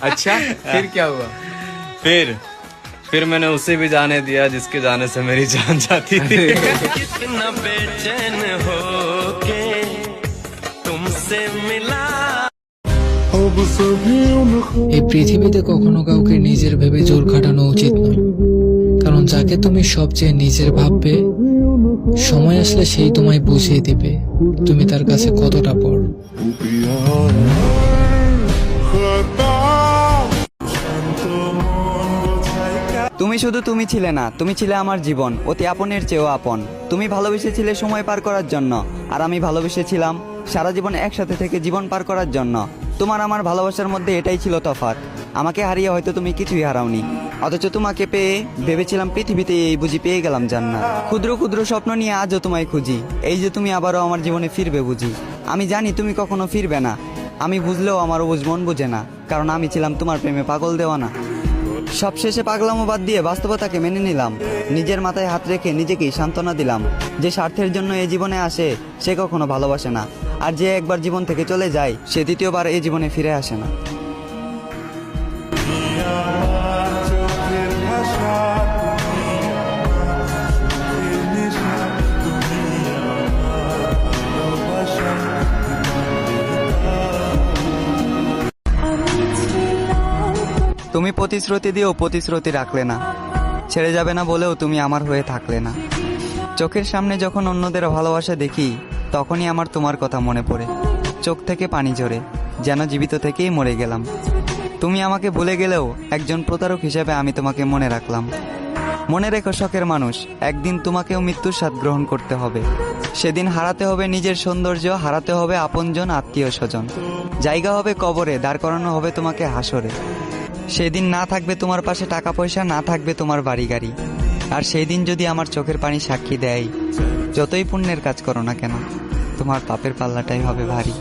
अच्छा, फिर क्या हुआ? फिर मैंने उसे भी जाने दिया जिसके जाने से मेरी जान जाती थी। कितना बेचैन हो के तुमसे मिला। এই পৃথিবীতে কখনো কাউকে নিজের ভেবে জোর খাটানো উচিত নয়, কারণ যাকে তুমি সবচেয়ে নিজের ভাববে সময় আসলে সেই তোমায় বুঝিয়ে দিবে তুমি তার কাছে কতটা পর। তুমি শুধু তুমি ছিলে না, তুমি ছিলে আমার জীবন, অতি আপনের চেয়েও আপন। তুমি ভালোবেসেছিলে সময় পার করার জন্য, আর আমি ভালোবেসেছিলাম সারা জীবন একসাথে থেকে জীবন পার করার জন্য। তোমার আমার ভালোবাসার মধ্যে এটাই ছিল তফাৎ। আমাকে হারিয়ে হয়তো তুমি কিছুই হারাওনি, অথচ তোমাকে পেয়ে ভেবেছিলাম পৃথিবীতে এই বুঝি পেয়ে গেলাম জান্নাত। ক্ষুদ্র ক্ষুদ্র স্বপ্ন নিয়ে আজও তোমায় খুঁজি, এই যে তুমি আবারও আমার জীবনে ফিরবে বুঝি। আমি জানি তুমি কখনো ফিরবে না, আমি বুঝলেও আমার অবুঝ মন বুঝে না, কারণ আমি ছিলাম তোমার প্রেমে পাগল দেওয়ানা। সবশেষে পাগলামো বাদ দিয়ে বাস্তবতাকে মেনে নিলাম, নিজের মাথায় হাত রেখে নিজেকেই সান্ত্বনা দিলাম যে স্বার্থের জন্য এই জীবনে আসে সে কখনো ভালোবাসে না, আর যে একবার জীবন থেকে চলে যায় সে দ্বিতীয়বার এই জীবনে ফিরে আসে না। তুমি প্রতিশ্রুতি দিয়েও প্রতিশ্রুতি রাখলে না, ছেড়ে যাবে না বলেও তুমি আমার হয়ে থাকলে না। চোখের সামনে যখন অন্যদের ভালোবাসা দেখি তখনই আমার তোমার কথা মনে পড়ে, চোখ থেকে পানি ঝরে, যেন জীবিত থেকেই মরে গেলাম। তুমি আমাকে ভুলে গেলেও একজন প্রতারক হিসেবে আমি তোমাকে মনে রাখলাম। মনে রেখো শখের মানুষ, একদিন তোমাকেও মৃত্যুর স্বাদ গ্রহণ করতে হবে। সেদিন হারাতে হবে নিজের সৌন্দর্য, হারাতে হবে আপনজন আত্মীয় স্বজন, জায়গা হবে কবরে, দাঁড় করানো হবে তোমাকে হাসরে। সেদিন না থাকবে তোমার পাশে টাকা পয়সা, না থাকবে তোমার বাড়ি গাড়ি, আর সেই দিন যদি আমার চোখের পানি সাক্ষী দেয় যতই পুণ্যের কাজ করো না কেন তোমার পাপের পাল্লাটাই হবে ভারী।